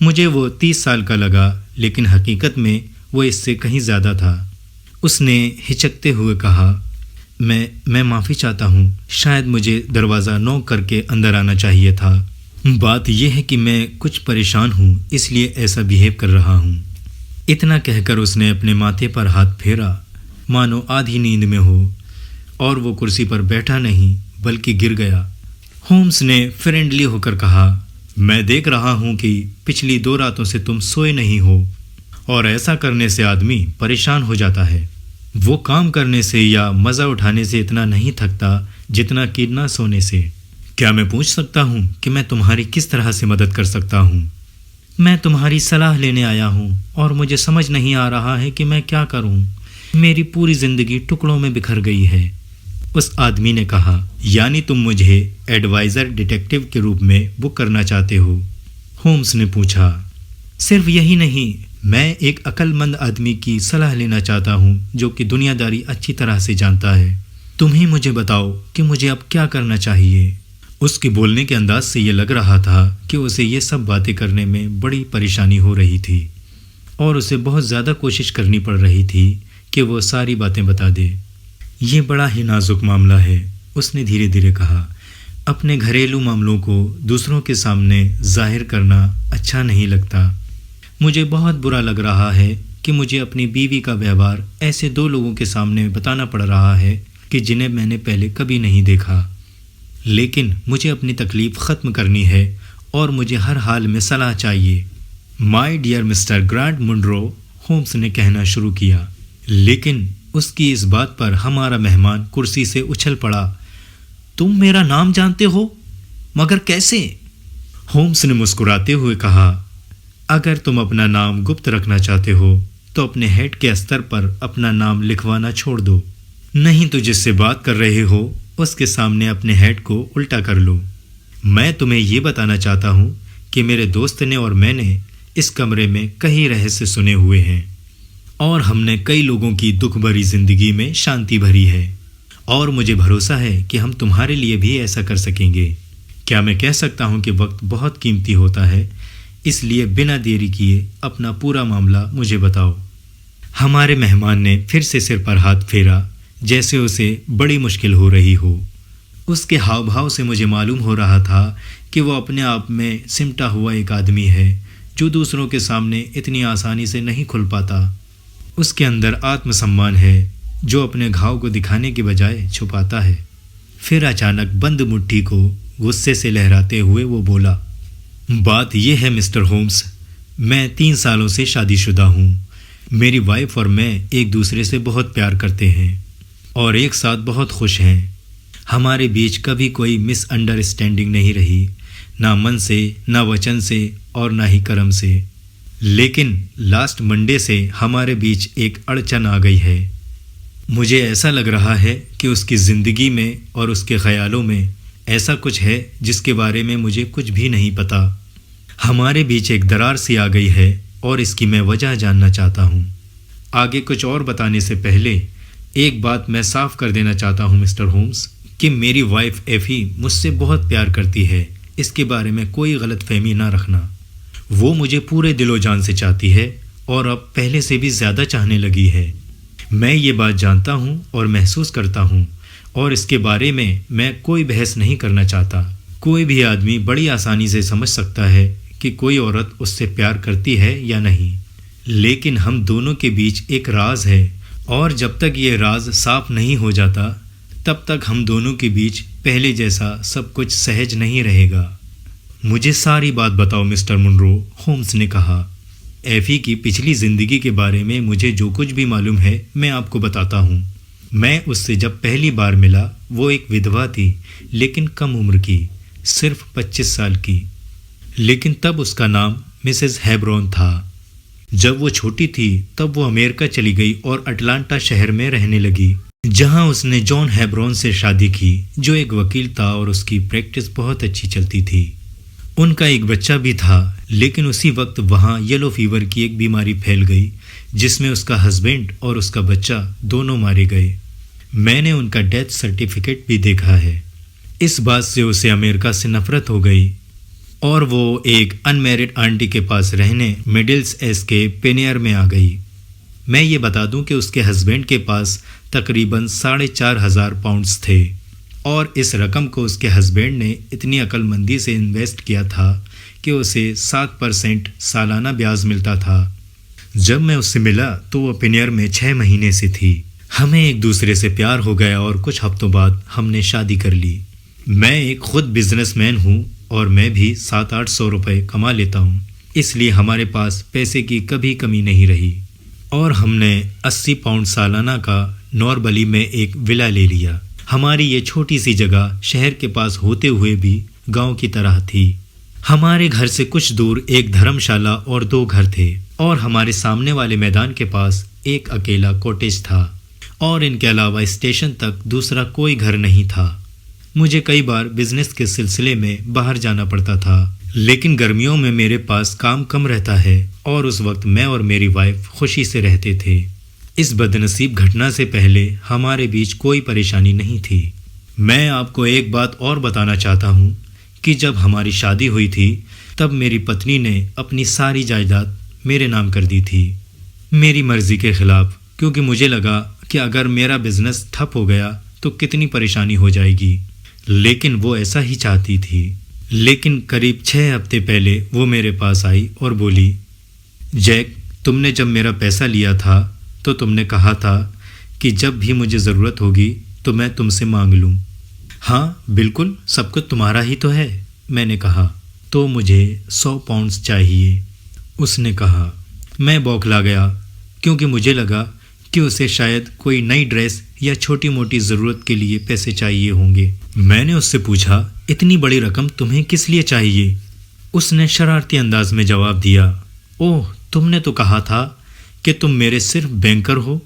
مجھے وہ 30 سال کا لگا، لیکن حقیقت میں وہ اس سے کہیں زیادہ تھا۔ اس نے ہچکتے ہوئے کہا، میں معافی چاہتا ہوں، شاید مجھے دروازہ نوک کر کے اندر آنا چاہیے تھا۔ بات یہ ہے کہ میں کچھ پریشان ہوں، اس لیے ایسا بیہیو کر رہا ہوں۔ اتنا کہہ کر اس نے اپنے ماتھے پر ہاتھ پھیرا، مانو آدھی نیند میں ہو، اور وہ کرسی پر بیٹھا نہیں بلکہ گر گیا۔ ہومس نے فرینڈلی ہو کر کہا، میں دیکھ رہا ہوں کہ پچھلی 2 راتوں سے تم سوئے نہیں ہو، اور ایسا کرنے سے آدمی پریشان ہو جاتا ہے۔ وہ کام کرنے سے یا مزہ اٹھانے سے اتنا نہیں تھکتا جتنا کہ نہ سونے سے۔ کیا میں پوچھ سکتا ہوں کہ میں تمہاری کس طرح سے مدد کر سکتا ہوں؟ میں تمہاری صلاح لینے آیا ہوں اور مجھے سمجھ نہیں آ رہا ہے کہ میں کیا کروں۔ میری پوری زندگی ٹکڑوں میں بکھر گئی ہے۔ اس آدمی نے کہا، یعنی تم مجھے ایڈوائزر ڈیٹیکٹیو کے روپ میں بک کرنا چاہتے ہو؟ ہومس نے پوچھا۔ صرف یہی نہیں، میں ایک عقل مند آدمی کی صلاح لینا چاہتا ہوں جو کہ دنیا داری اچھی طرح سے جانتا ہے۔ تم ہی مجھے بتاؤ کہ مجھے اب کیا کرنا چاہیے۔ اس کے بولنے کے انداز سے یہ لگ رہا تھا کہ اسے یہ سب باتیں کرنے میں بڑی پریشانی ہو رہی تھی، اور اسے بہت زیادہ کوشش کرنی پڑ رہی تھی کہ وہ ساری باتیں بتا دے۔ یہ بڑا ہی نازک معاملہ ہے، اس نے دھیرے دھیرے کہا۔ اپنے گھریلو معاملوں کو دوسروں کے سامنے ظاہر کرنا اچھا نہیں لگتا۔ مجھے بہت برا لگ رہا ہے کہ مجھے اپنی بیوی کا ویوہار ایسے 2 لوگوں کے سامنے بتانا پڑ رہا ہے کہ جنہیں میں نے پہلے کبھی نہیں دیکھا، لیکن مجھے اپنی تکلیف ختم کرنی ہے اور مجھے ہر حال میں صلاح چاہیے۔ My dear mister Grant Munro, Holmes نے کہنا شروع کیا، لیکن اس کی اس بات پر ہمارا مہمان کرسی سے اچھل پڑا۔ تم میرا نام جانتے ہو؟ مگر کیسے؟ ہومس نے مسکراتے ہوئے کہا، اگر تم اپنا نام گپت رکھنا چاہتے ہو تو اپنے ہیڈ کے استر پر اپنا نام لکھوانا چھوڑ دو، نہیں تو جس سے بات کر رہے ہو اس کے سامنے اپنے ہیڈ کو الٹا کر لو۔ میں تمہیں یہ بتانا چاہتا ہوں کہ میرے دوست نے اور میں نے اس کمرے میں کئی رہسیہ سنے ہوئے ہیں، اور ہم نے کئی لوگوں کی دکھ بھری زندگی میں شانتی بھری ہے، اور مجھے بھروسہ ہے کہ ہم تمہارے لیے بھی ایسا کر سکیں گے۔ کیا میں کہہ سکتا ہوں کہ وقت بہت قیمتی ہوتا ہے، اس لیے بنا دیری کیے اپنا پورا معاملہ مجھے بتاؤ۔ ہمارے مہمان نے پھر سے سر پر ہاتھ پھیرا جیسے اسے بڑی مشکل ہو رہی ہو۔ اس کے ہاؤ بھاؤ سے مجھے معلوم ہو رہا تھا کہ وہ اپنے آپ میں سمٹا ہوا ایک آدمی ہے جو دوسروں کے سامنے اتنی آسانی سے نہیں کھل پاتا۔ اس کے اندر آتم سمان ہے جو اپنے گھاؤ کو دکھانے کے بجائے چھپاتا ہے۔ پھر اچانک بند مٹھی کو غصے سے لہراتے ہوئے وہ بولا، بات یہ ہے مسٹر ہومس، میں 3 سالوں سے شادی شدہ ہوں۔ میری وائف اور میں ایک دوسرے سے بہت پیار کرتے ہیں اور ایک ساتھ بہت خوش ہیں۔ ہمارے بیچ کبھی کوئی مس انڈرسٹینڈنگ نہیں رہی، نہ من سے، نہ وچن سے، اور نہ ہی کرم سے۔ لیکن لاسٹ منڈے سے ہمارے بیچ ایک اڑچن آ گئی ہے۔ مجھے ایسا لگ رہا ہے کہ اس کی زندگی میں اور اس کے خیالوں میں ایسا کچھ ہے جس کے بارے میں مجھے کچھ بھی نہیں پتا۔ ہمارے بیچ ایک درار سی آ گئی ہے اور اس کی میں وجہ جاننا چاہتا ہوں۔ آگے کچھ اور بتانے سے پہلے ایک بات میں صاف کر دینا چاہتا ہوں مسٹر ہومس کہ میری وائف ایفی مجھ سے بہت پیار کرتی ہے، اس کے بارے میں کوئی غلط فہمی نہ رکھنا۔ وہ مجھے پورے دل و جان سے چاہتی ہے اور اب پہلے سے بھی زیادہ چاہنے لگی ہے۔ میں یہ بات جانتا ہوں اور محسوس کرتا ہوں، اور اس کے بارے میں کوئی بحث نہیں کرنا چاہتا۔ کوئی بھی آدمی بڑی آسانی سے سمجھ سکتا ہے کہ کوئی عورت اس سے پیار کرتی ہے یا نہیں، لیکن ہم دونوں کے بیچ ایک راز ہے، اور جب تک یہ راز صاف نہیں ہو جاتا تب تک ہم دونوں کے بیچ پہلے جیسا سب کچھ سہج نہیں رہے گا۔ مجھے ساری بات بتاؤ مسٹر منرو، ہومس نے کہا۔ ایفی کی پچھلی زندگی کے بارے میں مجھے جو کچھ بھی معلوم ہے میں آپ کو بتاتا ہوں۔ میں اس سے جب پہلی بار ملا وہ ایک ودھوا تھی، لیکن کم عمر کی، صرف 25 سال کی، لیکن تب اس کا نام مسز ہیبرون تھا۔ جب وہ چھوٹی تھی تب وہ امریکہ چلی گئی اور اٹلانٹا شہر میں رہنے لگی، جہاں اس نے جان ہیبرون سے شادی کی جو ایک وکیل تھا، اور اس کی پریکٹس بہت اچھی چلتی تھی۔ ان کا ایک بچہ بھی تھا، لیکن اسی وقت وہاں یلو فیور کی ایک بیماری پھیل گئی جس میں اس کا ہسبینڈ اور اس کا بچہ دونوں مارے گئے۔ میں نے ان کا ڈیتھ سرٹیفکیٹ بھی دیکھا ہے۔ اس بات سے اسے امریکہ سے نفرت ہو گئی۔ اور وہ ایک انمیرڈ آنٹی کے پاس رہنے مڈلز ایس کے پینیئر میں آ گئی۔ میں یہ بتا دوں کہ اس کے ہسبینڈ کے پاس تقریباً 4,500 پاؤنڈز تھے، اور اس رقم کو اس کے ہسبینڈ نے اتنی عقل مندی سے انویسٹ کیا تھا کہ اسے 7% سالانہ بیاج ملتا تھا۔ جب میں اس سے ملا تو وہ پینیئر میں 6 مہینے سے تھی۔ ہمیں ایک دوسرے سے پیار ہو گیا اور کچھ ہفتوں بعد ہم نے شادی کر لی۔ میں ایک خود بزنس مین ہوں اور میں بھی 700-800 روپے کما لیتا ہوں، اس لیے ہمارے پاس پیسے کی کبھی کمی نہیں رہی، اور ہم نے 80 پاؤنڈ سالانہ کا نوربلی میں ایک ولا لے لیا۔ ہماری یہ چھوٹی سی جگہ شہر کے پاس ہوتے ہوئے بھی گاؤں کی طرح تھی۔ ہمارے گھر سے کچھ دور ایک دھرم شالہ اور 2 گھر تھے، اور ہمارے سامنے والے میدان کے پاس ایک اکیلا کوٹیج تھا، اور ان کے علاوہ اسٹیشن تک دوسرا کوئی گھر نہیں تھا۔ مجھے کئی بار بزنس کے سلسلے میں باہر جانا پڑتا تھا، لیکن گرمیوں میں میرے پاس کام کم رہتا ہے، اور اس وقت میں اور میری وائف خوشی سے رہتے تھے۔ اس بدنصیب گھٹنا سے پہلے ہمارے بیچ کوئی پریشانی نہیں تھی۔ میں آپ کو ایک بات اور بتانا چاہتا ہوں کہ جب ہماری شادی ہوئی تھی تب میری پتنی نے اپنی ساری جائیداد میرے نام کر دی تھی، میری مرضی کے خلاف، کیونکہ مجھے لگا کہ اگر میرا بزنس ٹھپ ہو گیا تو کتنی پریشانی ہو جائے گی، لیکن وہ ایسا ہی چاہتی تھی۔ لیکن قریب 6 ہفتے پہلے وہ میرے پاس آئی اور بولی، جیک، تم نے جب میرا پیسہ لیا تھا تو تم نے کہا تھا کہ جب بھی مجھے ضرورت ہوگی تو میں تم سے مانگ لوں۔ ہاں بالکل، سب کچھ تمہارا ہی تو ہے، میں نے کہا۔ تو مجھے 100 پاؤنڈز چاہیے، اس نے کہا۔ میں بوکھلا گیا، کیونکہ مجھے لگا کہ اسے شاید کوئی نئی ڈریس یا چھوٹی موٹی ضرورت کے لیے پیسے چاہیے ہوں گے۔ میں نے اس سے پوچھا، اتنی بڑی رقم تمہیں کس لیے چاہیے؟ اس نے شرارتی انداز میں جواب دیا، اوہ، تم نے تو کہا تھا کہ تم میرے صرف بینکر ہو،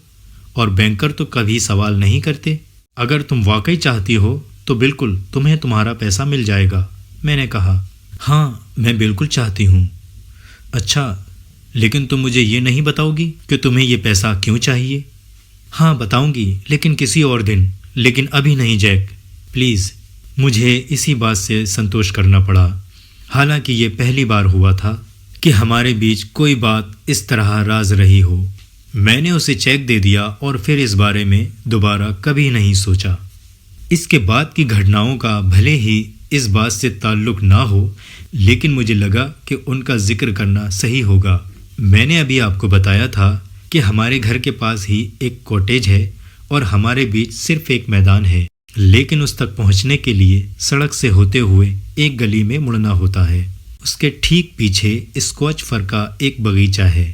اور بینکر تو کبھی سوال نہیں کرتے۔ اگر تم واقعی چاہتی ہو تو بالکل تمہیں تمہارا پیسہ مل جائے گا۔ میں نے کہا، ہاں میں بالکل چاہتی ہوں۔ اچھا، لیکن تم مجھے یہ نہیں بتاؤ گی کہ تمہیں یہ پیسہ کیوں چاہیے؟ ہاں بتاؤں گی، لیکن کسی اور دن، لیکن ابھی نہیں جیک، پلیز۔ مجھے اسی بات سے سنتوش کرنا پڑا، حالانکہ یہ پہلی بار ہوا تھا کہ ہمارے بیچ کوئی بات اس طرح راز رہی ہو۔ میں نے اسے چیک دے دیا اور پھر اس بارے میں دوبارہ کبھی نہیں سوچا۔ اس کے بعد کی گھٹناؤں کا بھلے ہی اس بات سے تعلق نہ ہو، لیکن مجھے لگا کہ ان کا ذکر کرنا صحیح ہوگا۔ میں نے ابھی آپ کو بتایا تھا کہ ہمارے گھر کے پاس ہی ایک کوٹیج ہے اور ہمارے بیچ صرف ایک میدان ہے، لیکن اس تک پہنچنے کے لیے سڑک سے ہوتے ہوئے ایک گلی میں مڑنا ہوتا ہے۔ اس کے ٹھیک پیچھے اسکوچ فر کا ایک باغیچہ ہے۔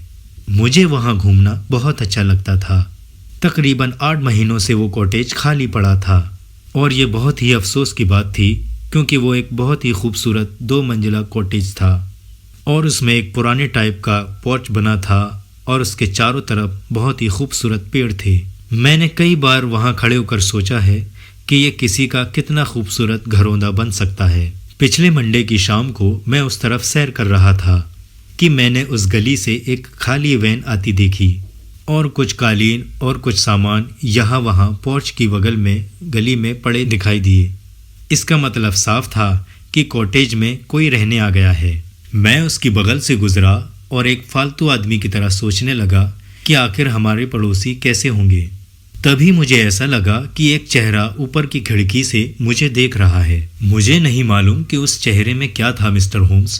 مجھے وہاں گھومنا بہت اچھا لگتا تھا۔ تقریباً 8 مہینوں سے وہ کوٹیج خالی پڑا تھا، اور یہ بہت ہی افسوس کی بات تھی، کیونکہ وہ ایک بہت ہی خوبصورت 2 منزلہ کوٹیج تھا، اور اس میں ایک پرانے ٹائپ کا پورچ بنا تھا، اور اس کے چاروں طرف بہت ہی خوبصورت پیڑ تھے۔ میں نے کئی بار وہاں کھڑے ہو کر سوچا ہے کہ یہ کسی کا کتنا خوبصورت گھروندہ بن سکتا ہے۔ پچھلے منڈے کی شام کو میں اس طرف سیر کر رہا تھا کہ میں نے اس گلی سے ایک خالی وین آتی دیکھی، اور کچھ قالین اور کچھ سامان یہاں وہاں پورچ کی بغل میں گلی میں پڑے دکھائی دیے۔ اس کا مطلب صاف تھا کہ کوٹیج میں کوئی رہنے آ گیا ہے۔ میں اس کی بغل سے گزرا اور ایک فالتو آدمی کی طرح سوچنے لگا کہ آخر ہمارے پڑوسی کیسے ہوں گے۔ تبھی مجھے ایسا لگا کہ ایک چہرہ اوپر کی کھڑکی سے مجھے دیکھ رہا ہے۔ مجھے نہیں معلوم کہ اس چہرے میں کیا تھا مسٹر ہومز،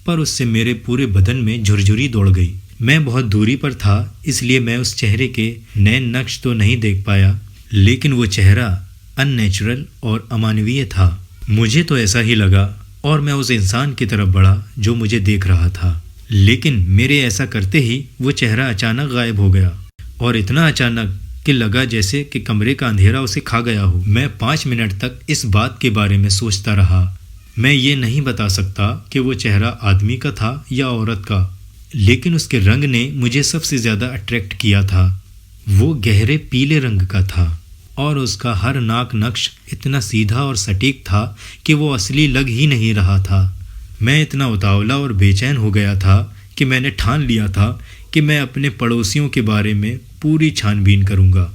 پر اس سے میرے پورے بدن میں جھرجھری دوڑ گئی۔ میں بہت دوری پر تھا، اس لیے میں اس چہرے کے نین نقش تو نہیں دیکھ پایا، لیکن وہ چہرہ ان نیچرل اور امانویہ تھا۔ مجھے تو ایسا ہی لگا، اور میں اس انسان کی طرف بڑھا جو مجھے دیکھ رہا تھا، لیکن میرے ایسا کرتے ہی وہ چہرہ اچانک غائب ہو گیا، اور اتنا اچانک کہ لگا جیسے کہ کمرے کا اندھیرا اسے کھا گیا ہو۔ میں 5 منٹ تک اس بات کے بارے میں سوچتا رہا۔ میں یہ نہیں بتا سکتا کہ وہ چہرہ آدمی کا تھا یا عورت کا، لیکن اس کے رنگ نے مجھے سب سے زیادہ اٹریکٹ کیا تھا۔ وہ گہرے پیلے رنگ کا تھا، اور اس کا ہر ناک نقش اتنا سیدھا اور سٹیک تھا کہ وہ اصلی لگ ہی نہیں رہا تھا۔ میں اتنا اتاولا اور بے چین ہو گیا تھا کہ میں نے ٹھان لیا تھا کہ میں اپنے پڑوسیوں کے بارے میں پوری چھان بین کروں گا۔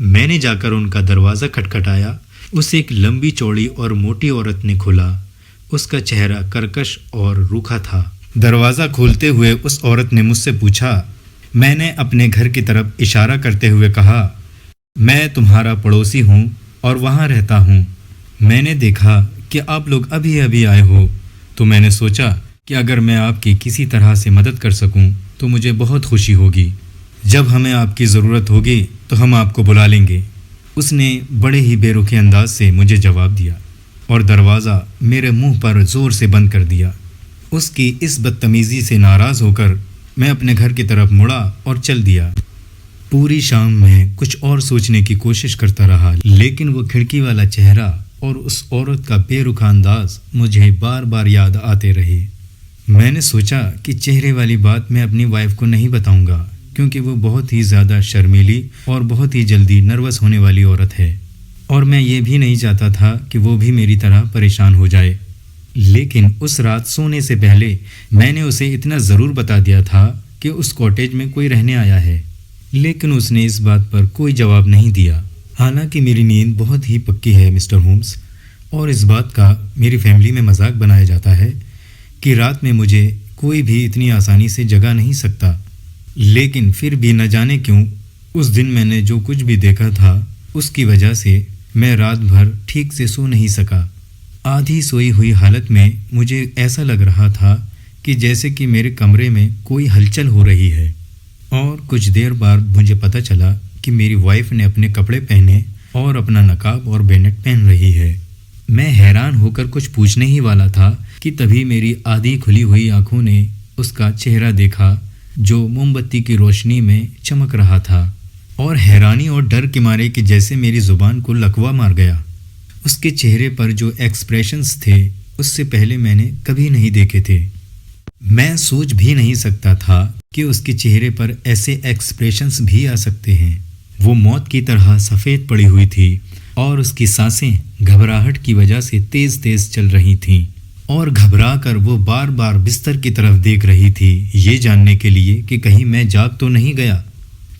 میں نے جا کر ان کا دروازہ کھٹکھٹایا۔ اسے ایک لمبی چوڑی اور موٹی عورت نے کھولا۔ اس کا چہرہ کرکش اور روکھا تھا۔ دروازہ کھولتے ہوئے اس عورت نے مجھ سے پوچھا۔ میں نے اپنے گھر کی طرف اشارہ کرتے ہوئے کہا، میں تمہارا پڑوسی ہوں اور وہاں رہتا ہوں۔ میں نے دیکھا کہ آپ لوگ ابھی ابھی آئے ہو، تو میں نے سوچا کہ اگر میں آپ کی کسی طرح سے مدد کر سکوں تو مجھے بہت خوشی ہوگی۔ جب ہمیں آپ کی ضرورت ہوگی تو ہم آپ کو بلا لیں گے۔ اس نے بڑے ہی بے رخی انداز سے مجھے جواب دیا اور دروازہ میرے منہ پر زور سے بند کر دیا۔ اس کی اس بدتمیزی سے ناراض ہو کر میں اپنے گھر کی طرف مڑا اور چل دیا۔ پوری شام میں کچھ اور سوچنے کی کوشش کرتا رہا، لیکن وہ کھڑکی والا چہرہ اور اس عورت کا بے رخا انداز مجھے بار بار یاد آتے رہے۔ میں نے سوچا کہ چہرے والی بات میں اپنی وائف کو نہیں بتاؤں گا، کیونکہ وہ بہت ہی زیادہ شرمیلی اور بہت ہی جلدی نروس ہونے والی عورت ہے، اور میں یہ بھی نہیں چاہتا تھا کہ وہ بھی میری طرح پریشان ہو جائے۔ لیکن اس رات سونے سے پہلے میں نے اسے اتنا ضرور بتا دیا تھا کہ اس کاٹیج میں کوئی رہنے آیا ہے، لیکن اس نے اس بات پر کوئی جواب نہیں دیا۔ حالانکہ میری نیند بہت ہی پکی ہے مسٹر ہومز، اور اس بات کا میری فیملی میں مذاق بنایا جاتا ہے کہ رات میں مجھے کوئی بھی اتنی آسانی سے جگا نہیں سکتا، لیکن پھر بھی نہ جانے کیوں اس دن میں نے جو کچھ بھی دیکھا تھا اس کی وجہ سے میں رات بھر ٹھیک سے سو نہیں سکا۔ آدھی سوئی ہوئی حالت میں مجھے ایسا لگ رہا تھا کہ جیسے کہ میرے کمرے میں کوئی ہلچل ہو رہی ہے، اور کچھ دیر بعد مجھے پتہ چلا کہ میری وائف نے اپنے کپڑے پہنے اور اپنا نقاب اور بینٹ پہن رہی ہے۔ میں حیران ہو کر کچھ پوچھنے ہی والا تھا کہ تبھی میری آدھی کھلی ہوئی آنکھوں نے اس کا چہرہ دیکھا جو موم بتی کی روشنی میں چمک رہا تھا، اور حیرانی اور ڈر کے مارے کہ جیسے میری زبان کو لکوا مار گیا۔ اس کے چہرے پر جو ایکسپریشنز تھے اس سے پہلے میں نے کبھی نہیں دیکھے تھے۔ میں سوچ بھی نہیں سکتا تھا کہ اس کے چہرے پر ایسے ایکسپریشنز بھی آ سکتے ہیں۔ وہ موت کی طرح سفید پڑی ہوئی تھی، اور اس کی سانسیں گھبراہٹ کی وجہ سے تیز تیز چل رہی تھیں، اور گھبرا کر وہ بار بار بستر کی طرف دیکھ رہی تھی، یہ جاننے کے لیے کہ کہیں میں جاگ تو نہیں گیا۔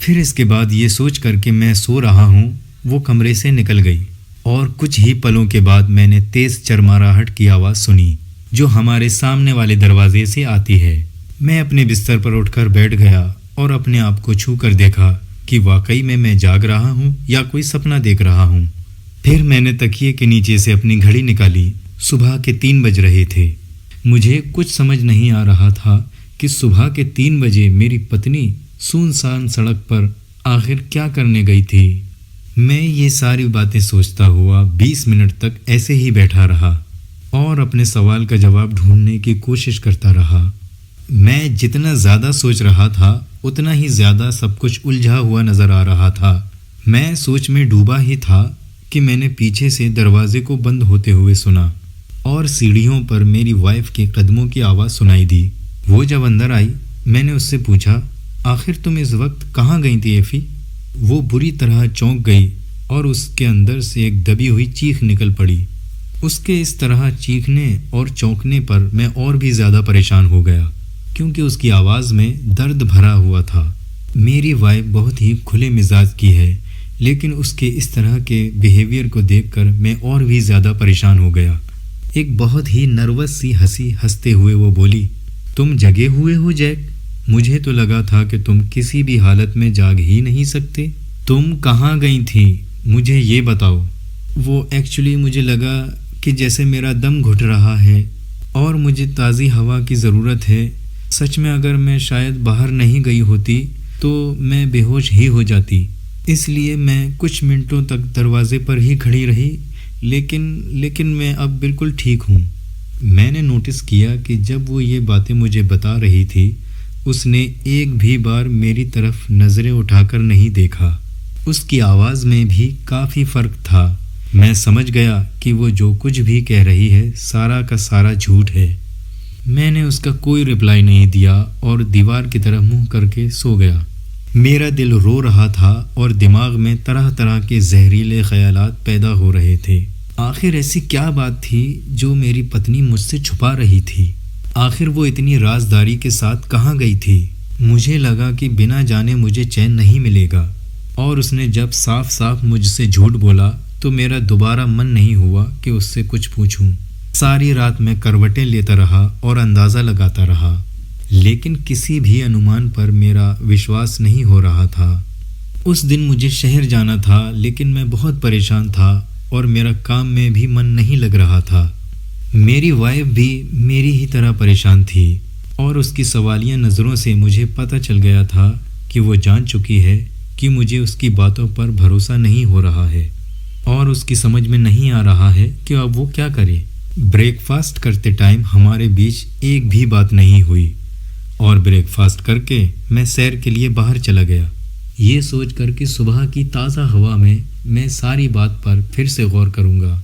پھر اس کے بعد یہ سوچ کر کہ میں سو رہا ہوں، وہ کمرے سے نکل گئی، اور کچھ ہی پلوں کے بعد میں نے تیز چرمراہٹ کی آواز سنی جو ہمارے سامنے والے دروازے سے آتی ہے۔ میں اپنے بستر پر اٹھ کر بیٹھ گیا اور اپنے آپ کو چھو کر دیکھا کہ واقعی میں جاگ رہا ہوں یا کوئی سپنا دیکھ رہا ہوں۔ پھر میں نے تکیے کے نیچے سے اپنی گھڑی نکالی۔ صبح کے 3 بج رہے تھے۔ مجھے کچھ سمجھ نہیں آ رہا تھا کہ صبح کے 3 بجے میری پتنی سنسان سڑک پر آخر کیا کرنے گئی تھی۔ میں یہ ساری باتیں سوچتا ہوا 20 منٹ تک ایسے ہی بیٹھا رہا اور اپنے سوال کا جواب ڈھونڈنے کی کوشش کرتا رہا۔ میں جتنا زیادہ سوچ رہا تھا اتنا ہی زیادہ سب کچھ الجھا ہوا نظر آ رہا تھا۔ میں سوچ میں ڈوبا ہی تھا کہ میں نے پیچھے سے دروازے کو بند ہوتے ہوئے سنا، اور سیڑھیوں پر میری وائف کے قدموں کی آواز سنائی دی۔ وہ جب اندر آئی میں نے اس سے پوچھا، آخر تم اس وقت کہاں گئی تھی ایفی؟ وہ بری طرح چونک گئی اور اس کے اندر سے ایک دبی ہوئی چیخ نکل پڑی۔ اس کے اس طرح چیخنے اور چونکنے پر میں اور بھی زیادہ پریشان ہو گیا، کیونکہ اس کی آواز میں درد بھرا ہوا تھا۔ میری وائف بہت ہی کھلے مزاج کی ہے، لیکن اس کے اس طرح کے بیہیویئر کو دیکھ کر میں اور بھی زیادہ پریشان ہو گیا۔ ایک بہت ہی نروس سی ہنسی ہنستے ہوئے وہ بولی، تم جگے ہوئے ہو جیک؟ مجھے تو لگا تھا کہ تم کسی بھی حالت میں جاگ ہی نہیں سکتے۔ تم کہاں گئی تھی؟ مجھے یہ بتاؤ۔ وہ ایکچولی مجھے لگا کہ جیسے میرا دم گھٹ رہا ہے اور مجھے تازی ہوا کی ضرورت ہے۔ سچ میں اگر میں شاید باہر نہیں گئی ہوتی تو میں بے ہوش ہی ہو جاتی، اس لیے میں کچھ منٹوں تک دروازے پر ہی کھڑی رہی، لیکن میں اب بالکل ٹھیک ہوں۔ میں نے نوٹس کیا کہ جب وہ یہ باتیں مجھے بتا رہی تھی اس نے ایک بھی بار میری طرف نظریں اٹھا کر نہیں دیکھا۔ اس کی آواز میں بھی کافی فرق تھا۔ میں سمجھ گیا کہ وہ جو کچھ بھی کہہ رہی ہے سارا کا سارا جھوٹ ہے۔ میں نے اس کا کوئی رپلائی نہیں دیا اور دیوار کی طرف منہ کر کے سو گیا۔ میرا دل رو رہا تھا اور دماغ میں طرح طرح کے زہریلے خیالات پیدا ہو رہے تھے۔ آخر ایسی کیا بات تھی جو میری پتنی مجھ سے چھپا رہی تھی؟ آخر وہ اتنی رازداری کے ساتھ کہاں گئی تھی؟ مجھے لگا کہ بنا جانے مجھے چین نہیں ملے گا، اور اس نے جب صاف صاف مجھ سے جھوٹ بولا تو میرا دوبارہ من نہیں ہوا کہ اس سے کچھ پوچھوں۔ ساری رات میں کروٹیں لیتا رہا اور اندازہ لگاتا رہا، لیکن کسی بھی انومان پر میرا وشواس نہیں ہو رہا تھا۔ اس دن مجھے شہر جانا تھا، لیکن میں بہت پریشان تھا اور میرا کام میں بھی من نہیں لگ رہا تھا۔ میری وائف بھی میری ہی طرح پریشان تھی اور اس کی سوالیہ نظروں سے مجھے پتہ چل گیا تھا کہ وہ جان چکی ہے کہ مجھے اس کی باتوں پر بھروسہ نہیں ہو رہا ہے اور اس کی سمجھ میں نہیں آ رہا ہے کہ اب وہ کیا کرے۔ بریک فاسٹ کرتے ٹائم ہمارے بیچ ایک بھی بات نہیں ہوئی اور بریک فاسٹ کر کے میں سیر کے لیے باہر چلا گیا، یہ سوچ کر کہ صبح کی تازہ ہوا میں ساری بات پر پھر سے غور کروں گا۔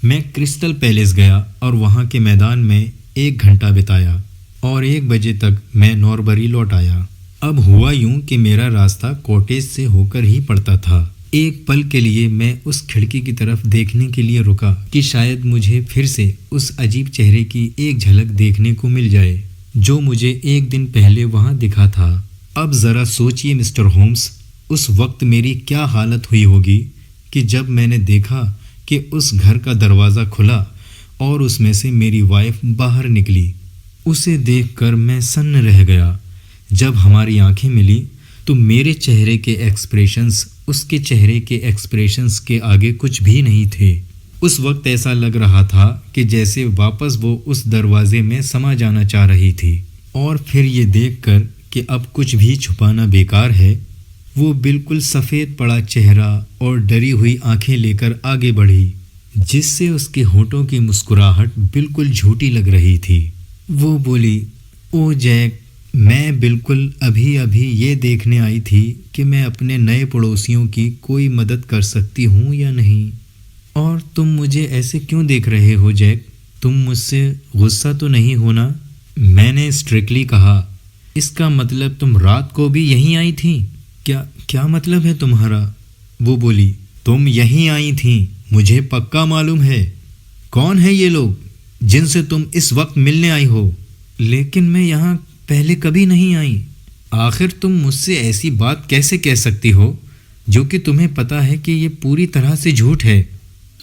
میں کرسٹل پیلیس گیا اور وہاں کے میدان میں 1 گھنٹہ بتایا اور 1 بجے تک میں نوربری لوٹ آیا۔ اب ہوا یوں کہ میرا راستہ کوٹیج سے ہو کر ہی پڑتا تھا۔ ایک پل کے لیے میں اس کھڑکی کی طرف دیکھنے کے لیے رکا کہ شاید مجھے پھر سے اس عجیب چہرے کی ایک جھلک دیکھنے کو مل جائے جو مجھے 1 دن پہلے وہاں دکھا تھا۔ اب ذرا سوچئے مسٹر ہومز، اس وقت میری کیا حالت ہوئی ہوگی کہ جب میں نے دیکھا کہ اس گھر کا دروازہ کھلا اور اس میں سے میری وائف باہر نکلی۔ اسے دیکھ کر میں سن رہ گیا۔ جب ہماری آنکھیں ملی تو میرے چہرے کے ایکسپریشنز اس کے چہرے کے ایکسپریشنز کے آگے کچھ بھی نہیں تھے۔ اس وقت ایسا لگ رہا تھا کہ جیسے واپس وہ اس دروازے میں سما جانا چاہ رہی تھی، اور پھر یہ دیکھ کر کہ اب کچھ بھی چھپانا بیکار ہے، وہ بالکل سفید پڑا چہرہ اور ڈری ہوئی آنکھیں لے کر آگے بڑھی، جس سے اس کے ہونٹوں کی مسکراہٹ بالکل جھوٹی لگ رہی تھی۔ وہ بولی، او جیک، میں بالکل ابھی یہ دیکھنے آئی تھی کہ میں اپنے نئے پڑوسیوں کی کوئی مدد کر سکتی ہوں یا نہیں۔ اور تم مجھے ایسے کیوں دیکھ رہے ہو جیک؟ تم مجھ سے غصہ تو نہیں ہونا؟ میں نے اسٹرکٹلی کہا۔ اس کا مطلب تم رات کو بھی یہیں آئی تھیں؟ کیا مطلب ہے تمہارا؟ وہ بولی، تم یہیں آئی تھیں، مجھے پکا معلوم ہے۔ کون ہے یہ لوگ جن سے تم اس وقت ملنے آئی ہو؟ لیکن میں یہاں پہلے کبھی نہیں آئی۔ آخر تم مجھ سے ایسی بات کیسے کہہ سکتی ہو جو کہ تمہیں پتہ ہے کہ یہ پوری طرح سے جھوٹ ہے؟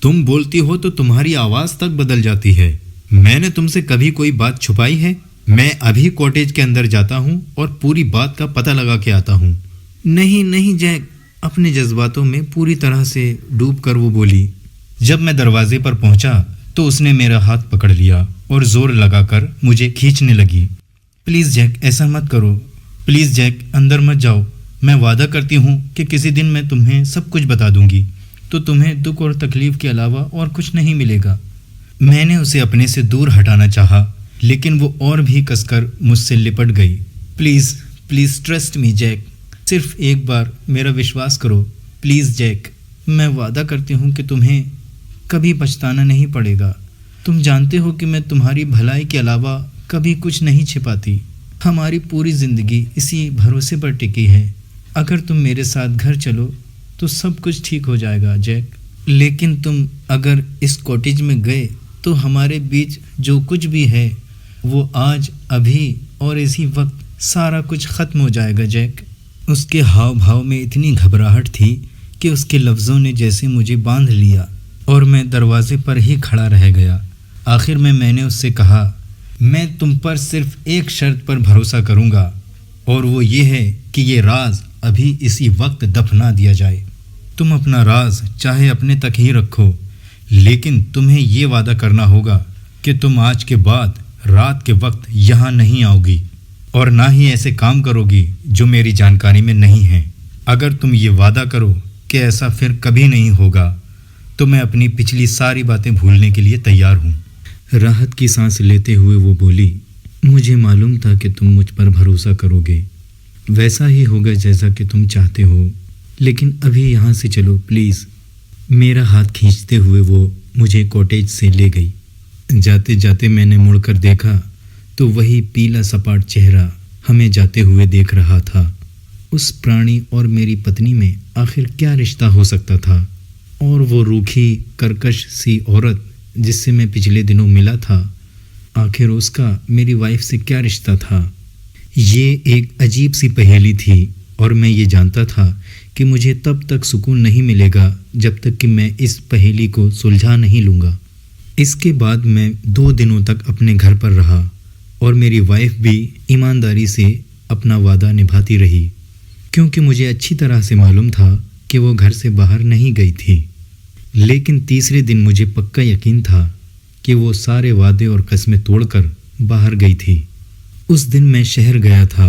تم بولتی ہو تو تمہاری آواز تک بدل جاتی ہے۔ میں نے تم سے کبھی کوئی بات چھپائی ہے؟ میں ابھی کوٹیج کے اندر جاتا ہوں اور پوری بات کا پتہ لگا کے آتا ہوں۔ نہیں جیک، اپنے جذباتوں میں پوری طرح سے ڈوب کر وہ بولی۔ جب میں دروازے پر پہنچا تو اس نے میرا ہاتھ پکڑ لیا اور زور لگا کر مجھے کھینچنے لگی۔ پلیز جیک، ایسا مت کرو، پلیز جیک، اندر مت جاؤ، میں وعدہ کرتی ہوں کہ کسی دن میں تمہیں سب کچھ بتا دوں گی تو تمہیں دکھ اور تکلیف کے علاوہ اور کچھ نہیں ملے گا۔ میں نے اسے اپنے سے دور ہٹانا چاہا، لیکن وہ اور بھی کس کر مجھ سے لپٹ گئی۔ پلیز ٹرسٹ می جیک، صرف ایک بار میرا وشواس کرو، پلیز جیک، میں وعدہ کرتی ہوں کہ تمہیں کبھی پچھتانا نہیں پڑے گا۔ تم جانتے ہو کہ میں تمہاری بھلائی کے علاوہ کبھی کچھ نہیں چھپاتی۔ ہماری پوری زندگی اسی بھروسے پر ٹکی ہے۔ اگر تم میرے ساتھ گھر چلو تو سب کچھ ٹھیک ہو جائے گا جیک، لیکن تم اگر اس کوٹیج میں گئے تو ہمارے بیچ جو کچھ بھی ہے وہ آج ابھی اور اسی وقت سارا کچھ ختم ہو جائے گا جیک۔ اس کے ہاؤ بھاؤ میں اتنی گھبراہٹ تھی کہ اس کے لفظوں نے جیسے مجھے باندھ لیا اور میں دروازے پر ہی کھڑا رہ گیا۔ آخر میں نے اس سے کہا، میں تم پر صرف ایک شرط پر بھروسہ کروں گا، اور وہ یہ ہے کہ یہ راز ابھی اسی وقت دفنا دیا جائے۔ تم اپنا راز چاہے اپنے تک ہی رکھو، لیکن تمہیں یہ وعدہ کرنا ہوگا کہ تم آج کے بعد رات کے وقت یہاں نہیں آؤ گی اور نہ ہی ایسے کام کرو گی جو میری جانکاری میں نہیں ہیں۔ اگر تم یہ وعدہ کرو کہ ایسا پھر کبھی نہیں ہوگا تو میں اپنی پچھلی ساری باتیں بھولنے کے لیے تیار ہوں۔ راحت کی سانس لیتے ہوئے وہ بولی، مجھے معلوم تھا کہ تم مجھ پر بھروسہ کرو گے، ویسا ہی ہوگا جیسا کہ تم چاہتے ہو، لیکن ابھی یہاں سے چلو پلیز۔ میرا ہاتھ کھینچتے ہوئے وہ مجھے کوٹیج سے لے گئی۔ جاتے جاتے میں نے مڑ کر دیکھا تو وہی پیلا سپاٹ چہرہ ہمیں جاتے ہوئے دیکھ رہا تھا۔ اس پرانی اور میری پتنی میں آخر کیا رشتہ ہو سکتا تھا؟ اور وہ روکھی کرکش سی عورت جس سے میں پچھلے دنوں ملا تھا، آخر اس کا میری وائف سے کیا رشتہ تھا؟ یہ ایک عجیب سی پہیلی تھی، اور میں یہ جانتا تھا کہ مجھے تب تک سکون نہیں ملے گا جب تک کہ میں اس پہیلی کو سلجھا نہیں لوں گا۔ اس کے بعد میں 2 دنوں تک اپنے گھر پر رہا اور میری وائف بھی ایمانداری سے اپنا وعدہ نبھاتی رہی، کیونکہ مجھے اچھی طرح سے معلوم تھا کہ وہ گھر سے باہر نہیں گئی تھی۔ لیکن تیسرے دن مجھے پکا یقین تھا کہ وہ سارے وعدے اور قسمیں توڑ کر باہر گئی تھی۔ اس دن میں شہر گیا تھا،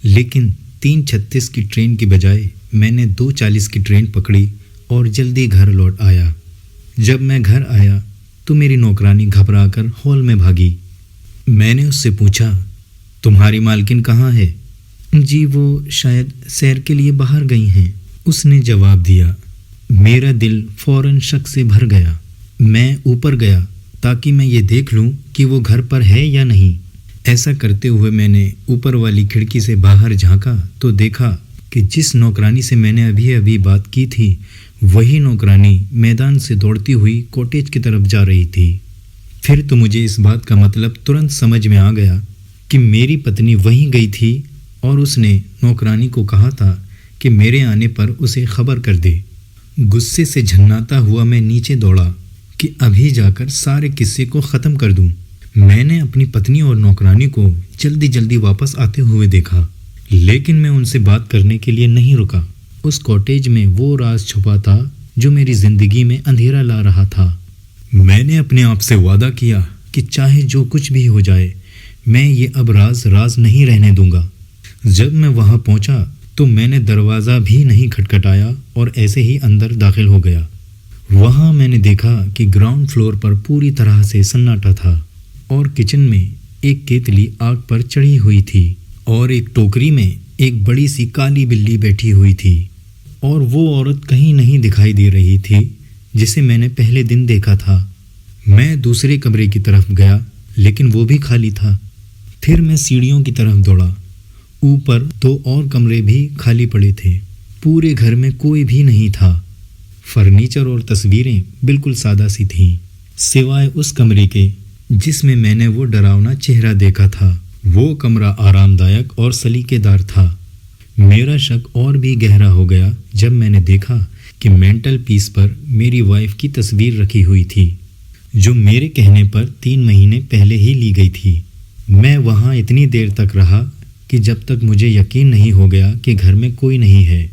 لیکن 3:36 کی ٹرین کی بجائے میں نے 2:40 کی ٹرین پکڑی اور جلدی گھر لوٹ آیا۔ جب میں گھر آیا تو میری نوکرانی گھبرا کر ہال میں بھاگی۔ میں نے اس سے پوچھا، تمہاری مالکن کہاں ہے؟ جی وہ شاید سیر کے لیے باہر گئی ہیں، اس نے جواب دیا۔ میرا دل فوراً شک سے بھر گیا۔ میں اوپر گیا تاکہ میں یہ دیکھ لوں کہ وہ گھر پر ہے یا نہیں۔ ایسا کرتے ہوئے میں نے اوپر والی کھڑکی سے باہر جھانکا تو دیکھا کہ جس نوکرانی سے میں نے ابھی بات کی تھی وہی نوکرانی میدان سے دوڑتی ہوئی کوٹیج کی طرف جا رہی تھی۔ پھر تو مجھے اس بات کا مطلب ترنت سمجھ میں آ گیا کہ میری پتنی وہیں گئی تھی اور اس نے نوکرانی کو کہا تھا کہ میرے آنے پر اسے خبر کر دے۔ غصے سے جھناتا ہوا میں نیچے دوڑا کہ ابھی جا کر سارے قصے کو ختم کر دوں۔ میں نے اپنی پتنی اور نوکرانی کو جلدی واپس آتے ہوئے دیکھا، لیکن میں ان سے بات کرنے کے لیے نہیں رکا۔ اس کوٹیج میں وہ راز چھپا تھا جو میری زندگی میں اندھیرا لا رہا تھا۔ میں نے اپنے آپ سے وعدہ کیا کہ چاہے جو کچھ بھی ہو جائے میں یہ اب راز نہیں رہنے دوں گا۔ جب میں وہاں پہنچا تو میں نے دروازہ بھی نہیں کھٹکھٹایا اور ایسے ہی اندر داخل ہو گیا۔ وہاں میں نے دیکھا کہ گراؤنڈ فلور پر پوری طرح سے سناٹا تھا اور کچن میں ایک کیتلی آگ پر چڑھی ہوئی تھی اور ایک ٹوکری میں ایک بڑی سی کالی بلی بیٹھی ہوئی تھی، اور وہ عورت کہیں نہیں دکھائی دے رہی تھی جسے میں نے پہلے دن دیکھا تھا۔ میں دوسرے کمرے کی طرف گیا لیکن وہ بھی خالی تھا۔ پھر میں سیڑھیوں کی طرف دوڑا۔ اوپر 2 اور کمرے بھی خالی پڑے تھے۔ پورے گھر میں کوئی بھی نہیں تھا۔ فرنیچر اور تصویریں بالکل سادہ سی تھیں، سوائے اس کمرے کے جس میں نے وہ ڈراؤنا چہرہ دیکھا تھا۔ وہ کمرہ آرام دائق اور سلیقے دار تھا۔ میرا شک اور بھی گہرا ہو گیا جب میں نے دیکھا کہ مینٹل پیس پر میری وائف کی تصویر رکھی ہوئی تھی، جو میرے کہنے پر 3 مہینے پہلے ہی لی گئی تھی۔ میں وہاں اتنی دیر تک رہا کہ جب تک مجھے یقین نہیں ہو گیا کہ گھر میں کوئی نہیں ہے۔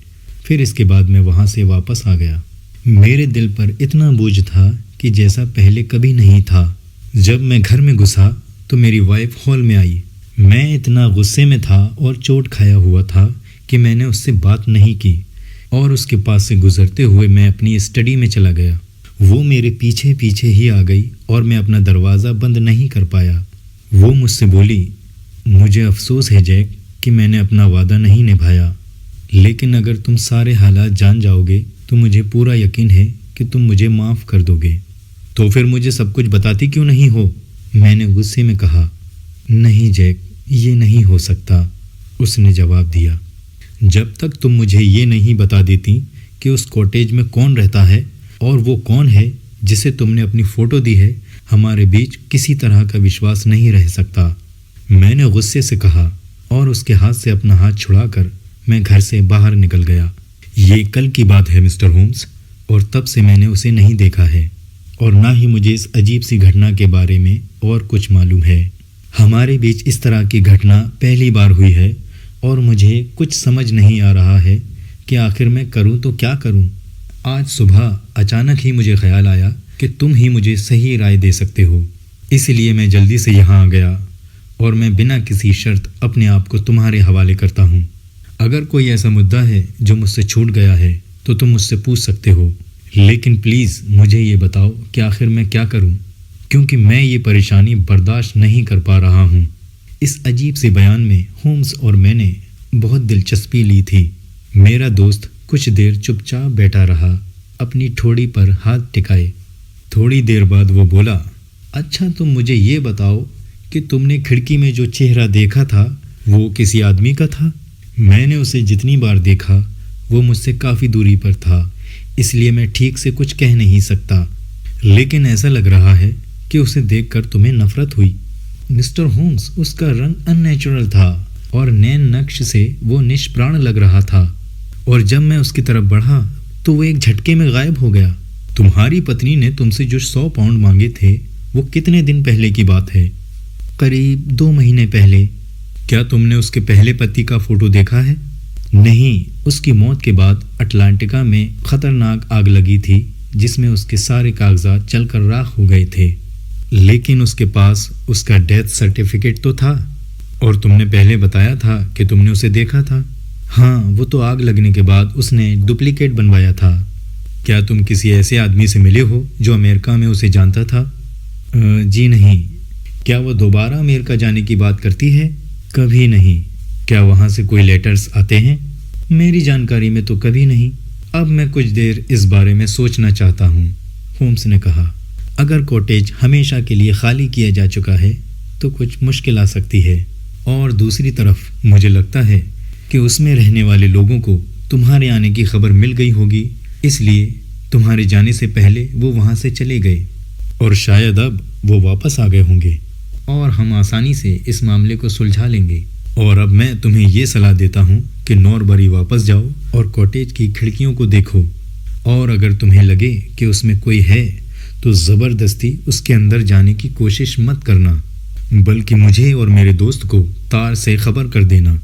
پھر اس کے بعد میں وہاں سے واپس آ گیا۔ میرے دل پر اتنا بوجھ تھا کہ جیسا پہلے کبھی نہیں تھا۔ جب میں گھر میں گھسا تو میری وائف ہال میں آئی۔ میں اتنا غصے میں تھا اور چوٹ کھایا ہوا تھا کہ میں نے اس سے بات نہیں کی اور اس کے پاس سے گزرتے ہوئے میں اپنی اسٹڈی میں چلا گیا۔ وہ میرے پیچھے ہی آ گئی اور میں اپنا دروازہ بند نہیں کر پایا۔ وہ مجھ سے بولی، مجھے افسوس ہے جیک کہ میں نے اپنا وعدہ نہیں نبھایا، لیکن اگر تم سارے حالات جان جاؤ گے تو مجھے پورا یقین ہے کہ تم مجھے معاف کر دو گے۔ تو پھر مجھے سب کچھ بتاتی کیوں نہیں ہو؟ میں نے غصے میں کہا۔ نہیں جیک، یہ نہیں ہو سکتا، اس نے جواب دیا۔ جب تک تم مجھے یہ نہیں بتا دیتی کہ اس کوٹیج میں کون رہتا ہے اور وہ کون ہے جسے تم نے اپنی فوٹو دی ہے، ہمارے بیچ کسی طرح کا وشواس نہیں رہ سکتا، میں نے غصے سے کہا، اور اس کے ہاتھ سے اپنا ہاتھ چھڑا کر میں گھر سے باہر نکل گیا۔ یہ کل کی بات ہے مسٹر ہومز، اور تب سے میں نے اسے نہیں دیکھا ہے اور نہ ہی مجھے اس عجیب سی گھٹنا کے بارے میں اور کچھ معلوم ہے۔ ہمارے بیچ اس طرح کی گھٹنا پہلی بار ہوئی ہے اور مجھے کچھ سمجھ نہیں آ رہا ہے کہ آخر میں کروں تو کیا کروں۔ آج صبح اچانک ہی مجھے خیال آیا کہ تم ہی مجھے صحیح رائے دے سکتے ہو، اس لیے میں جلدی سے یہاں آ گیا اور میں بنا کسی شرط اپنے آپ کو تمہارے حوالے کرتا ہوں۔ اگر کوئی ایسا مدعا ہے جو مجھ سے چھوٹ گیا ہے تو تم مجھ سے پوچھ سکتے ہو، لیکن پلیز مجھے یہ بتاؤ کہ آخر میں کیا کروں، کیونکہ میں یہ پریشانی برداشت نہیں کر پا رہا ہوں۔ اس عجیب سے بیان میں ہومز اور میں نے بہت دلچسپی لی تھی۔ میرا دوست کچھ دیر چپ چاپ بیٹھا رہا، اپنی ٹھوڑی پر ہاتھ ٹکائے۔ تھوڑی دیر بعد وہ بولا، اچھا تم مجھے یہ بتاؤ کہ تم نے کھڑکی میں جو چہرہ دیکھا تھا وہ کسی آدمی کا تھا؟ میں نے اسے جتنی بار دیکھا وہ مجھ سے کافی دوری پر تھا، اس لیے میں ٹھیک سے کچھ کہہ نہیں سکتا، لیکن ایسا لگ رہا ہے کہ اسے دیکھ کر تمہیں نفرت ہوئی۔ مسٹر ہومز، اس کا رنگ ان نیچرل تھا اور نین نقش سے وہ نشپران لگ رہا تھا، اور جب میں اس کی طرف بڑھا تو وہ ایک جھٹکے میں غائب ہو گیا۔ تمہاری پتنی نے تم سے جو 100 پاؤنڈ مانگے تھے وہ کتنے دن پہلے کی بات ہے؟ قریب 2 مہینے پہلے۔ کیا تم نے اس کے پہلے پتی کا فوٹو دیکھا ہے؟ نہیں، اس کی موت کے بعد اٹلانٹکا میں خطرناک آگ لگی تھی جس میں اس کے سارے کاغذات جل کر راکھ ہو گئے تھے۔ لیکن اس کے پاس اس کا ڈیتھ سرٹیفکیٹ تو تھا، اور تم نے پہلے بتایا تھا کہ تم نے اسے دیکھا تھا۔ ہاں، وہ تو آگ لگنے کے بعد اس نے ڈپلیکیٹ بنوایا تھا۔ کیا تم کسی ایسے آدمی سے ملے ہو جو امریکہ میں اسے جانتا تھا؟ جی نہیں۔ کیا وہ دوبارہ امریکہ جانے کی بات کرتی ہے؟ کبھی نہیں۔ کیا وہاں سے کوئی لیٹرز آتے ہیں؟ میری جانکاری میں تو کبھی نہیں۔ اب میں کچھ دیر اس بارے میں سوچنا چاہتا ہوں، ہومس نے کہا۔ اگر کوٹیج ہمیشہ کے لیے خالی کیا جا چکا ہے تو کچھ مشکل آ سکتی ہے، اور دوسری طرف مجھے لگتا ہے کہ اس میں رہنے والے لوگوں کو تمہارے آنے کی خبر مل گئی ہوگی، اس لیے تمہارے جانے سے پہلے وہ وہاں سے چلے گئے، اور شاید اب وہ واپس آ گئے ہوں گے، اور ہم آسانی سے اس معاملے کو سلجھا لیں گے۔ اور اب میں تمہیں یہ صلاح دیتا ہوں کہ نوربری واپس جاؤ اور کوٹیج کی کھڑکیوں کو دیکھو، اور اگر تمہیں لگے کہ اس میں کوئی ہے تو زبردستی اس کے اندر جانے کی کوشش مت کرنا، بلکہ مجھے اور میرے دوست کو تار سے خبر کر دینا۔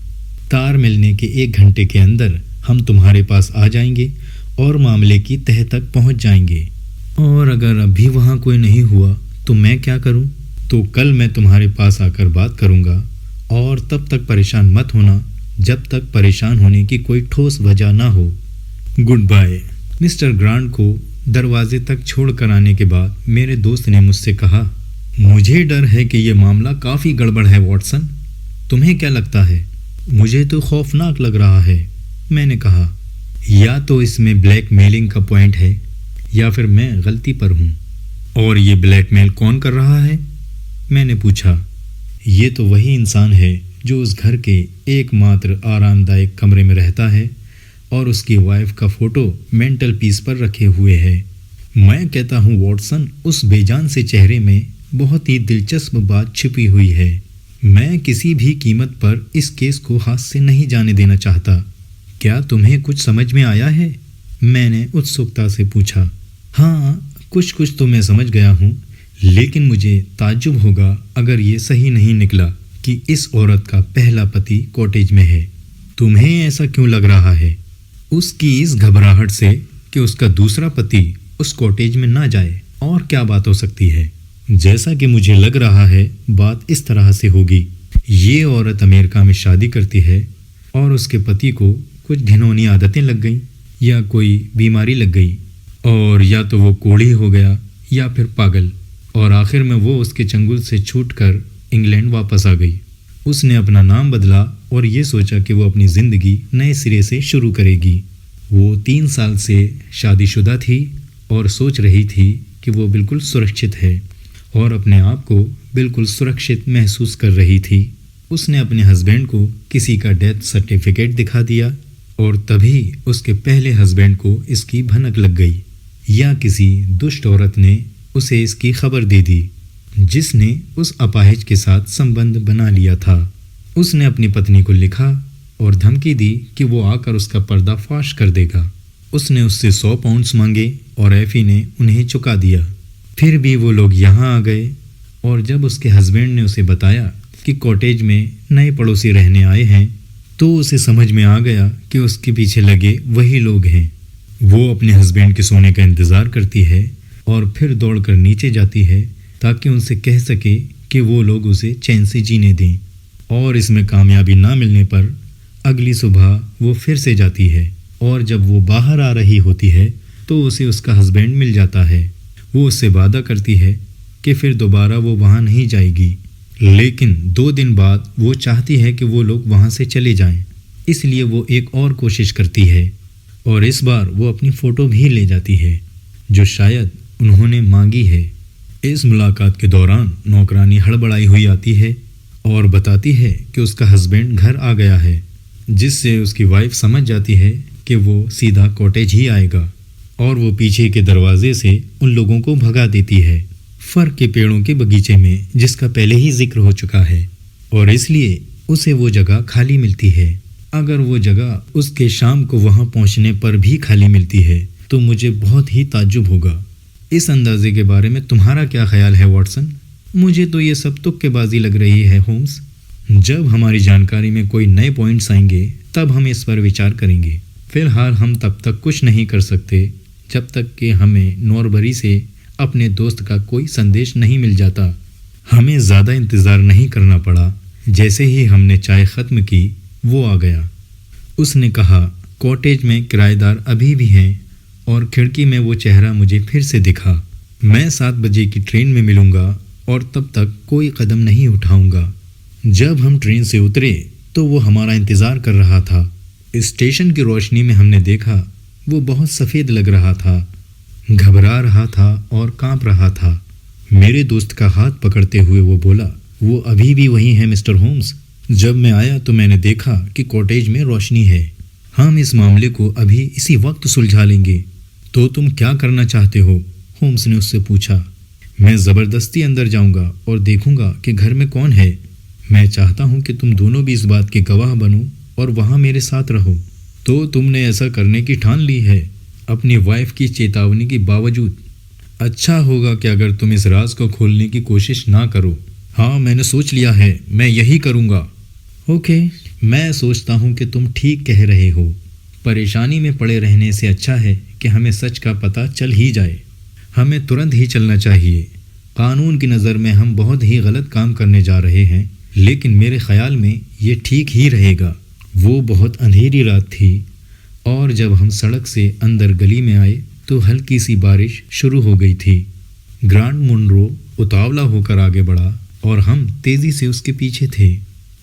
تار ملنے کے 1 گھنٹے کے اندر ہم تمہارے پاس آ جائیں گے اور معاملے کی تہہ تک پہنچ جائیں گے۔ اور اگر ابھی وہاں کوئی نہیں ہوا تو میں کیا کروں؟ تو کل میں تمہارے پاس آ کر بات کروں گا، اور تب تک پریشان مت ہونا جب تک پریشان ہونے کی کوئی ٹھوس وجہ نہ ہو۔ Good bye. مسٹر گرانٹ کو دروازے تک چھوڑ کر آنے کے بعد میرے دوست نے مجھ سے کہا، مجھے ڈر ہے کہ یہ معاملہ کافی گڑبڑ ہے واٹسن، تمہیں کیا لگتا ہے؟ مجھے تو خوفناک لگ رہا ہے، میں نے کہا۔ یا تو اس میں بلیک میلنگ کا پوائنٹ ہے یا پھر میں غلطی پر ہوں۔ اور یہ بلیک میل کون کر رہا ہے؟ میں نے پوچھا۔ یہ تو وہی انسان ہے جو اس گھر کے ایک ماتر آرام دائک کمرے میں رہتا ہے اور اس کی وائف کا فوٹو مینٹل پیس پر رکھے ہوئے ہے۔ میں کہتا ہوں واٹسن، اس بے جان سے چہرے میں بہت ہی دلچسپ بات چھپی ہوئی ہے۔ میں کسی بھی قیمت پر اس کیس کو ہاتھ سے نہیں جانے دینا چاہتا۔ کیا تمہیں کچھ سمجھ میں آیا ہے؟ میں نے اتسکتا سے پوچھا۔ ہاں، کچھ تو میں سمجھ گیا ہوں، لیکن مجھے تعجب ہوگا اگر یہ صحیح نہیں نکلا کہ اس عورت کا پہلا پتی کوٹیج میں ہے۔ تمہیں ایسا کیوں لگ رہا ہے؟ اس کی اس گھبراہٹ سے کہ اس کا دوسرا پتی اس کوٹیج میں نہ جائے، اور کیا بات ہو سکتی ہے؟ جیسا کہ مجھے لگ رہا ہے بات اس طرح سے ہوگی، یہ عورت امریکہ میں شادی کرتی ہے اور اس کے پتی کو کچھ گھنونی عادتیں لگ گئیں یا کوئی بیماری لگ گئی، اور یا تو وہ کوڑھی ہو گیا یا پھر پاگل، اور آخر میں وہ اس کے چنگل سے چھوٹ کر انگلینڈ واپس آ گئی۔ اس نے اپنا نام بدلا اور یہ سوچا کہ وہ اپنی زندگی نئے سرے سے شروع کرے گی۔ وہ 3 سال سے شادی شدہ تھی اور سوچ رہی تھی کہ وہ بالکل سرکشت ہے اور اپنے آپ کو بالکل سرکشت محسوس کر رہی تھی۔ اس نے اپنے ہسبینڈ کو کسی کا ڈیتھ سرٹیفکیٹ دکھا دیا، اور تبھی اس کے پہلے ہسبینڈ کو اس کی بھنک لگ گئی، یا کسی دشت عورت نے اسے اس کی خبر دے دی جس نے اس اپاہج کے ساتھ سمبند بنا لیا تھا۔ اس نے اپنی پتنی کو لکھا اور دھمکی دی کہ وہ آ کر اس کا پردہ فاش کر دے گا۔ اس نے اس سے 100 پاؤنڈز مانگے اور ایفی نے انہیں چکا دیا۔ پھر بھی وہ لوگ یہاں آ گئے، اور جب اس کے ہسبینڈ نے اسے بتایا کہ کوٹیج میں نئے پڑوسی رہنے آئے ہیں تو اسے سمجھ میں آ گیا کہ اس کے پیچھے لگے وہی لوگ ہیں۔ وہ اپنے ہسبینڈ کے سونے کا انتظار کرتی ہے اور پھر دوڑ کر نیچے جاتی ہے تاکہ ان سے کہہ سکے کہ وہ لوگ اسے چین سے جینے دیں، اور اس میں کامیابی نہ ملنے پر اگلی صبح وہ پھر سے جاتی ہے، اور جب وہ باہر آ رہی ہوتی ہے تو اسے اس کا ہسبینڈ مل جاتا ہے۔ وہ اس سے وعدہ کرتی ہے کہ پھر دوبارہ وہ وہاں نہیں جائے گی، لیکن 2 دن بعد وہ چاہتی ہے کہ وہ لوگ وہاں سے چلے جائیں، اس لیے وہ ایک اور کوشش کرتی ہے، اور اس بار وہ اپنی فوٹو بھی لے جاتی ہے جو شاید انہوں نے مانگی ہے۔ اس ملاقات کے دوران نوکرانی ہڑبڑائی ہوئی آتی ہے اور بتاتی ہے کہ اس کا ہسبینڈ گھر آ گیا ہے، جس سے اس کی وائف سمجھ جاتی ہے کہ وہ سیدھا کوٹیج ہی آئے گا، اور وہ پیچھے کے دروازے سے ان لوگوں کو بھگا دیتی ہے، فر کے پیڑوں کے باغیچے میں، جس کا پہلے ہی ذکر ہو چکا ہے، اور اس لیے اسے وہ جگہ خالی ملتی ہے۔ اگر وہ جگہ اس کے شام کو وہاں پہنچنے پر بھی خالی ملتی ہے تو مجھے بہت ہی تعجب ہوگا۔ اس اندازے کے بارے میں تمہارا کیا خیال ہے واٹسن؟ مجھے تو یہ سب تکے بازی لگ رہی ہے ہومز۔ جب ہماری جانکاری میں کوئی نئے پوائنٹس آئیں گے تب ہم اس پر وچار کریں گے۔ فی الحال ہم تب تک کچھ نہیں کر سکتے جب تک کہ ہمیں نوربری سے اپنے دوست کا کوئی سندیش نہیں مل جاتا۔ ہمیں زیادہ انتظار نہیں کرنا پڑا۔ جیسے ہی ہم نے چائے ختم کی وہ آ گیا۔ اس نے کہا کاٹیج میں کرایہ دار ابھی بھی ہیں اور کھڑکی میں وہ چہرہ مجھے پھر سے دکھا۔ میں 7 بجے کی ٹرین میں ملوں گا اور تب تک کوئی قدم نہیں اٹھاؤں گا۔ جب ہم ٹرین سے اترے تو وہ ہمارا انتظار کر رہا تھا۔ اسٹیشن کی روشنی میں ہم نے دیکھا وہ بہت سفید لگ رہا تھا، گھبرا رہا تھا اور کانپ رہا تھا۔ میرے دوست کا ہاتھ پکڑتے ہوئے وہ بولا، وہ ابھی بھی وہی ہیں مسٹر ہومز۔ جب میں آیا تو میں نے دیکھا کہ کاٹیج میں روشنی ہے۔ ہم اس معاملے کو ابھی اسی وقت سلجھا لیں گے۔ تو تم کیا کرنا چاہتے ہو؟ ہومز نے اس سے پوچھا۔ میں زبردستی اندر جاؤں گا اور دیکھوں گا کہ گھر میں کون ہے۔ میں چاہتا ہوں کہ تم دونوں بھی اس بات کے گواہ بنو اور وہاں میرے ساتھ رہو۔ تو تم نے ایسا کرنے کی ٹھان لی ہے اپنی وائف کی چیتاونی کے باوجود؟ اچھا ہوگا کہ اگر تم اس راز کو کھولنے کی کوشش نہ کرو۔ ہاں میں نے سوچ لیا ہے، میں یہی کروں گا۔ اوکے، میں سوچتا ہوں کہ تم ٹھیک کہہ رہے ہو۔ پریشانی میں پڑے رہنے سے اچھا ہے کہ ہمیں سچ کا پتہ چل ہی جائے۔ ہمیں ترنت ہی چلنا چاہیے۔ قانون کی نظر میں ہم بہت ہی غلط کام کرنے جا رہے ہیں، لیکن میرے خیال میں یہ ٹھیک ہی رہے گا۔ وہ بہت اندھیری رات تھی اور جب ہم سڑک سے اندر گلی میں آئے تو ہلکی سی بارش شروع ہو گئی تھی۔ گرانڈ منرو اتاولا ہو کر آگے بڑھا اور ہم تیزی سے اس کے پیچھے تھے۔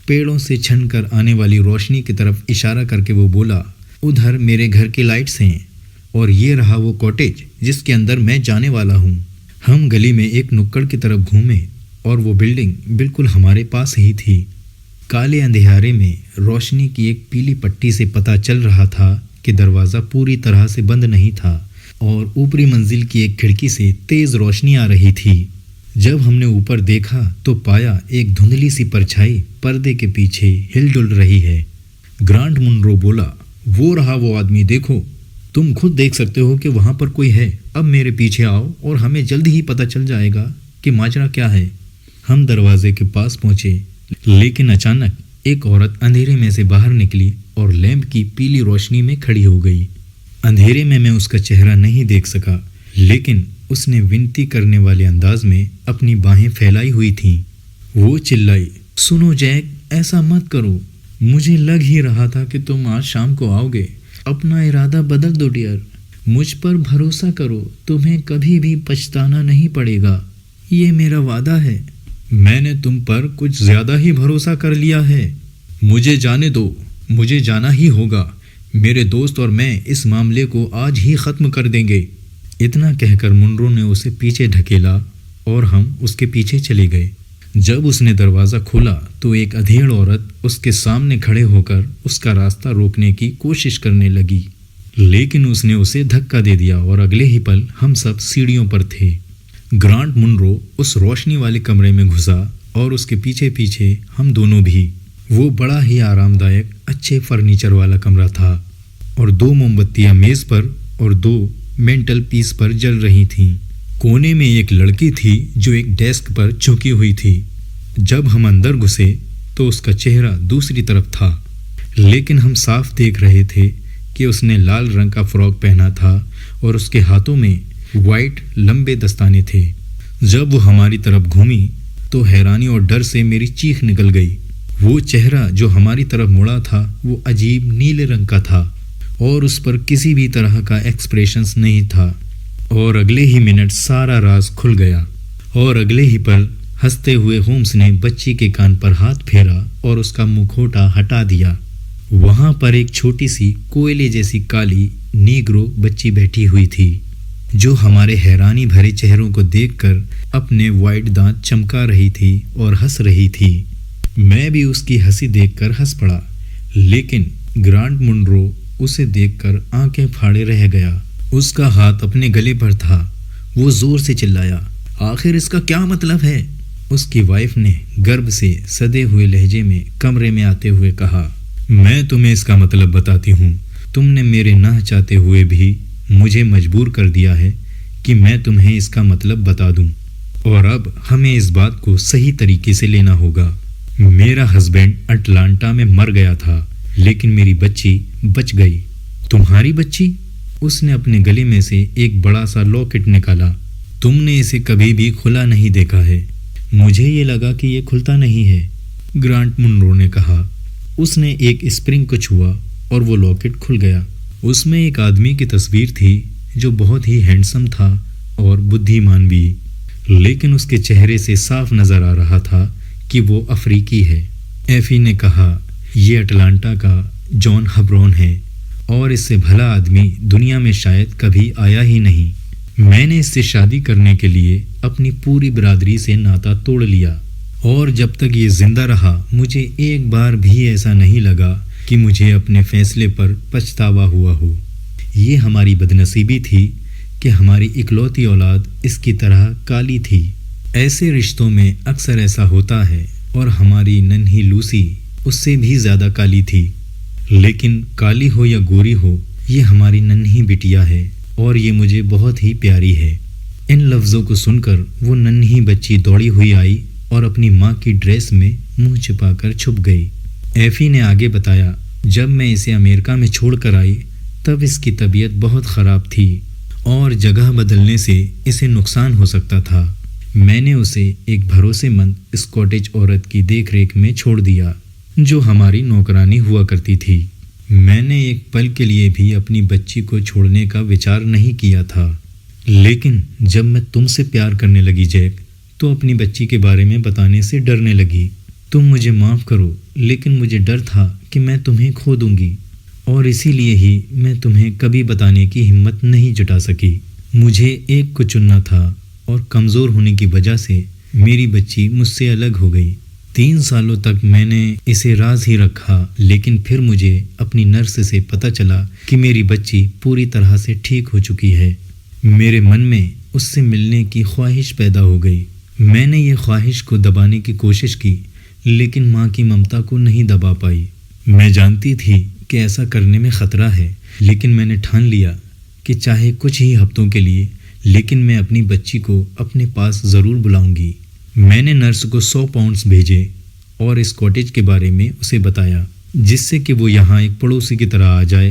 پیڑوں سے چھن کر آنے والی روشنی کی طرف اشارہ کر کے وہ بولا، ادھر میرے گھر کی لائٹس ہیں اور یہ رہا وہ کاٹیج جس کے اندر میں جانے والا ہوں۔ ہم گلی میں ایک نکڑ کی طرف گھومے اور وہ بلڈنگ بالکل ہمارے پاس ہی تھی۔ کالے اندھیارے میں روشنی کی ایک پیلی پٹی سے پتہ چل رہا تھا کہ دروازہ پوری طرح سے بند نہیں تھا اور اوپری منزل کی ایک کھڑکی سے تیز روشنی آ رہی تھی۔ جب ہم نے اوپر دیکھا تو پایا ایک دھندلی سی پرچھائی پردے کے پیچھے ہل ڈل رہی ہے۔ گرانڈ منرو بولا، وہ رہا وہ آدمی، دیکھو۔ تم خود دیکھ سکتے ہو کہ وہاں پر کوئی ہے۔ اب میرے پیچھے آؤ اور ہمیں جلد ہی پتہ چل جائے گا کہ ماجرا کیا ہے۔ ہم دروازے کے پاس پہنچے، لیکن اچانک ایک عورت اندھیرے میں سے باہر نکلی اور لیمپ کی پیلی روشنی میں کھڑی ہو گئی۔ اندھیرے میں اس کا چہرہ نہیں دیکھ سکا، لیکن اس نے ونتی کرنے والے انداز میں اپنی باہیں پھیلائی ہوئی تھیں۔ وہ چلائی، سنو جیک، ایسا مت کرو۔ مجھے لگ ہی رہا تھا کہ تم آج شام کو آؤ گے۔ اپنا ارادہ بدل دو ڈیئر۔ مجھ پر بھروسہ کرو، تمہیں کبھی بھی پچھتانا نہیں پڑے گا، یہ میرا وعدہ ہے۔ میں نے تم پر کچھ زیادہ ہی بھروسہ کر لیا ہے۔ مجھے جانے دو، مجھے جانا ہی ہوگا۔ میرے دوست اور میں اس معاملے کو آج ہی ختم کر دیں گے۔ اتنا کہہ کر منرو نے اسے پیچھے ڈھکیلا اور ہم اس کے پیچھے چلے گئے۔ جب اس نے دروازہ کھولا تو ایک ادھیڑ عورت اس کے سامنے کھڑے ہو کر اس کا راستہ روکنے کی کوشش کرنے لگی، لیکن اس نے اسے دھکا دے دیا اور اگلے ہی پل ہم سب سیڑھیوں پر تھے۔ گرانڈ منرو اس روشنی والے کمرے میں گھسا اور اس کے پیچھے پیچھے ہم دونوں بھی۔ وہ بڑا ہی آرام دائک اچھے فرنیچر والا کمرہ تھا اور 2 موم بتیاں میز پر اور 2 مینٹل پیس پر جل رہی تھیں۔ کونے میں ایک لڑکی تھی جو ایک ڈیسک پر جھکی ہوئی تھی۔ جب ہم اندر گھسے تو اس کا چہرہ دوسری طرف تھا، لیکن ہم صاف دیکھ رہے تھے کہ اس نے لال رنگ کا فراک پہنا تھا اور اس کے ہاتھوں میں وائٹ لمبے دستانے تھے۔ جب وہ ہماری طرف گھومی تو حیرانی اور ڈر سے میری چیخ نکل گئی۔ وہ چہرہ جو ہماری طرف مڑا تھا وہ عجیب نیلے رنگ کا تھا اور اس پر کسی بھی طرح کا ایکسپریشنز نہیں تھا، اور اگلے ہی منٹ سارا راز کھل گیا۔ اور اگلے ہی پل ہنستے ہوئے ہومز نے بچی کے کان پر ہاتھ پھیرا اور اس کا مکھوٹا ہٹا دیا۔ وہاں پر ایک چھوٹی سی کوئلے جیسی کالی نیگرو بچی بیٹھی ہوئی تھی جو ہمارے حیرانی بھرے چہروں کو دیکھ کر اپنے وائٹ دانت چمکا رہی تھی اور ہنس رہی تھی۔ میں بھی اس کی ہنسی دیکھ کر ہنس پڑا، لیکن گرانڈ منرو اسے دیکھ کر آنکھیں پھاڑے رہ گیا۔ اس کا ہاتھ اپنے گلے پر تھا۔ وہ زور سے چلایا، آخر اس کا کیا مطلب ہے؟ اس کی وائف نے گرب سے سدے ہوئے لہجے میں کمرے میں آتے ہوئے کہا، میں تمہیں اس کا مطلب بتاتی ہوں۔ تم نے میرے نہ چاہتے ہوئے بھی مجھے مجبور کر دیا ہے کہ میں تمہیں اس کا مطلب بتا دوں، اور اب ہمیں اس بات کو صحیح طریقے سے لینا ہوگا۔ میرا ہسبینڈ اٹلانٹا میں مر گیا تھا، لیکن میری بچی بچ گئی۔ تمہاری بچی؟ اس نے اپنے گلے میں سے ایک بڑا سا لاکٹ نکالا۔ تم نے اسے کبھی بھی کھلا نہیں دیکھا ہے؟ مجھے یہ لگا کہ یہ کھلتا نہیں ہے، گرانٹ منرو نے کہا۔ اس نے ایک اسپرنگ کو چھوا اور وہ لاکٹ کھل گیا۔ اس میں ایک آدمی کی تصویر تھی جو بہت ہی ہینڈسم تھا اور بدھیمان بھی، لیکن اس کے چہرے سے صاف نظر آ رہا تھا کہ وہ افریقی ہے۔ ایفی نے کہا، یہ اٹلانٹا کا جان ہبرون ہے، اور اس سے بھلا آدمی دنیا میں شاید کبھی آیا ہی نہیں۔ میں نے اس سے شادی کرنے کے لیے اپنی پوری برادری سے ناتا توڑ لیا، اور جب تک یہ زندہ رہا مجھے ایک بار بھی ایسا نہیں لگا کہ مجھے اپنے فیصلے پر پچھتاوا ہوا ہو۔ یہ ہماری بدنصیبی تھی کہ ہماری اکلوتی اولاد اس کی طرح کالی تھی۔ ایسے رشتوں میں اکثر ایسا ہوتا ہے، اور ہماری ننھی لوسی اس سے بھی زیادہ کالی تھی۔ لیکن کالی ہو یا گوری ہو، یہ ہماری ننھی بٹیا ہے، اور یہ مجھے بہت ہی پیاری ہے۔ ان لفظوں کو سن کر وہ ننھی بچی دوڑی ہوئی آئی اور اپنی ماں کی ڈریس میں منہ چھپا کر چھپ گئی۔ ایفی نے آگے بتایا، جب میں اسے امریکہ میں چھوڑ کر آئی تب اس کی طبیعت بہت خراب تھی، اور جگہ بدلنے سے اسے نقصان ہو سکتا تھا۔ میں نے اسے ایک بھروسے مند اسکاٹش عورت کی دیکھ ریکھ میں چھوڑ دیا جو ہماری نوکرانی ہوا کرتی تھی۔ میں نے ایک پل کے لیے بھی اپنی بچی کو چھوڑنے کا وچار نہیں کیا تھا، لیکن جب میں تم سے پیار کرنے لگی جیک، تو اپنی بچی کے بارے میں بتانے سے ڈرنے لگی۔ تم مجھے معاف کرو، لیکن مجھے ڈر تھا کہ میں تمہیں کھو دوں گی، اور اسی لیے ہی میں تمہیں کبھی بتانے کی ہمت نہیں جٹا سکی۔ مجھے ایک کو چننا تھا، اور کمزور ہونے کی وجہ سے میری بچی مجھ سے الگ ہو گئی۔ 3 سالوں تک میں نے اسے راز ہی رکھا، لیکن پھر مجھے اپنی نرس سے پتہ چلا کہ میری بچی پوری طرح سے ٹھیک ہو چکی ہے۔ میرے من میں اس سے ملنے کی خواہش پیدا ہو گئی۔ میں نے یہ خواہش کو دبانے کی کوشش کی، لیکن ماں کی ممتا کو نہیں دبا پائی۔ میں جانتی تھی کہ ایسا کرنے میں خطرہ ہے، لیکن میں نے ٹھان لیا کہ چاہے کچھ ہی ہفتوں کے لیے، لیکن میں اپنی بچی کو اپنے پاس ضرور بلاؤں گی۔ میں نے نرس کو 100 پاؤنڈز بھیجے اور اس کاٹیج کے بارے میں اسے بتایا، جس سے کہ وہ یہاں ایک پڑوسی کی طرح آ جائے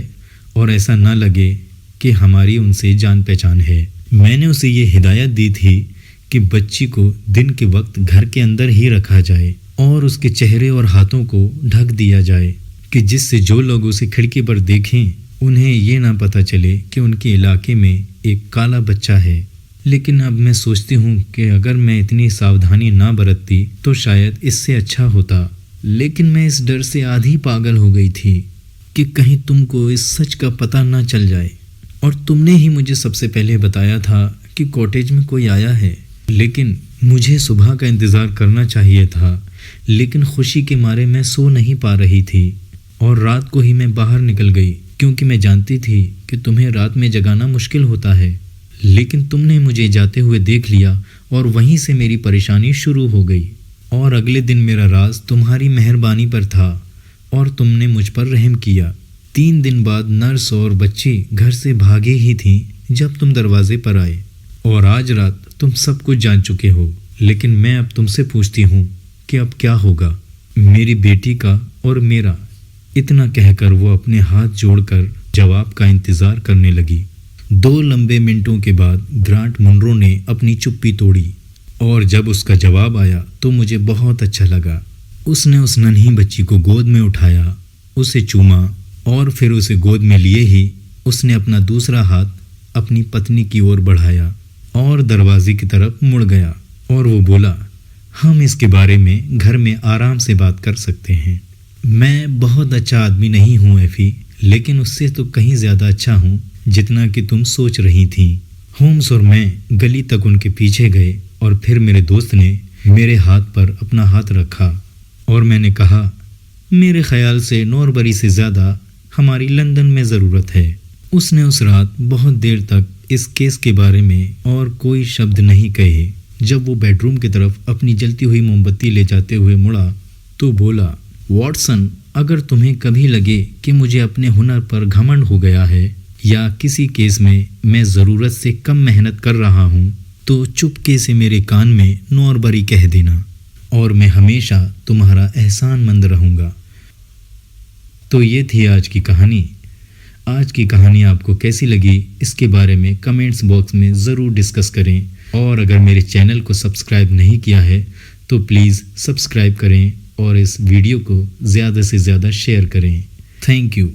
اور ایسا نہ لگے کہ ہماری ان سے جان پہچان ہے۔ میں نے اسے یہ ہدایت دی تھی کہ بچی کو دن کے وقت گھر کے اندر ہی رکھا جائے اور اس کے چہرے اور ہاتھوں کو ڈھک دیا جائے، کہ جس سے جو لوگ اسے کھڑکی پر دیکھیں انہیں یہ نہ پتہ چلے کہ ان کے علاقے میں ایک کالا بچہ ہے۔ لیکن اب میں سوچتی ہوں کہ اگر میں اتنی ساودھانی نہ برتتی تو شاید اس سے اچھا ہوتا، لیکن میں اس ڈر سے آدھی پاگل ہو گئی تھی کہ کہیں تم کو اس سچ کا پتہ نہ چل جائے، اور تم نے ہی مجھے سب سے پہلے بتایا تھا کہ کاٹیج میں کوئی آیا ہے۔ لیکن مجھے صبح کا انتظار کرنا چاہیے تھا، لیکن خوشی کے مارے میں سو نہیں پا رہی تھی، اور رات کو ہی میں باہر نکل گئی کیونکہ میں جانتی تھی کہ تمہیں رات میں جگانا مشکل ہوتا ہے۔ لیکن تم نے مجھے جاتے ہوئے دیکھ لیا، اور وہیں سے میری پریشانی شروع ہو گئی، اور اگلے دن میرا راز تمہاری مہربانی پر تھا، اور تم نے مجھ پر رحم کیا۔ 3 دن بعد نرس اور بچی گھر سے بھاگے ہی تھیں جب تم دروازے پر آئے، اور آج رات تم سب کچھ جان چکے ہو۔ لیکن میں اب تم سے پوچھتی ہوں کہ اب کیا ہوگا میری بیٹی کا اور میرا؟ اتنا کہہ کر وہ اپنے ہاتھ جوڑ کر جواب کا انتظار کرنے لگی۔ 2 لمبے منٹوں کے بعد گرانٹ منرو نے اپنی چپی توڑی، اور جب اس کا جواب آیا تو مجھے بہت اچھا لگا۔ اس نے اس ننھی بچی کو گود میں اٹھایا، اسے چوما، اور پھر اسے گود میں لیے ہی اس نے اپنا دوسرا ہاتھ اپنی پتنی کی اور بڑھایا اور دروازے کی طرف مڑ گیا، اور وہ بولا، ہم اس کے بارے میں گھر میں آرام سے بات کر سکتے ہیں۔ میں بہت اچھا آدمی نہیں ہوں ایفی، لیکن اس سے تو کہیں زیادہ اچھا ہوں جتنا کہ تم سوچ رہی تھیں۔ ہومس اور میں گلی تک ان کے پیچھے گئے، اور پھر میرے دوست نے میرے ہاتھ پر اپنا ہاتھ رکھا، اور میں نے کہا، میرے خیال سے نوربری سے زیادہ ہماری لندن میں ضرورت ہے۔ اس نے اس رات بہت دیر تک اس کیس کے بارے میں اور کوئی شبد نہیں کہے۔ جب وہ بیڈ روم کی طرف اپنی جلتی ہوئی موم بتی لے جاتے ہوئے مڑا تو بولا، واٹسن، اگر تمہیں کبھی لگے کہ مجھے اپنے ہنر پر گھمنڈ ہو گیا ہے یا کسی کیس میں میں ضرورت سے کم محنت کر رہا ہوں تو چپکے سے میرے کان میں نوربری کہہ دینا، اور میں ہمیشہ تمہارا احسان مند رہوں گا۔ تو یہ تھی آج کی کہانی۔ آج کی کہانی آپ کو کیسی لگی اس کے بارے میں کمنٹس باکس میں ضرور ڈسکس کریں، اور اگر میرے چینل کو سبسکرائب نہیں کیا ہے تو پلیز سبسکرائب کریں اور اس ویڈیو کو زیادہ سے زیادہ شیئر کریں۔ Thank you.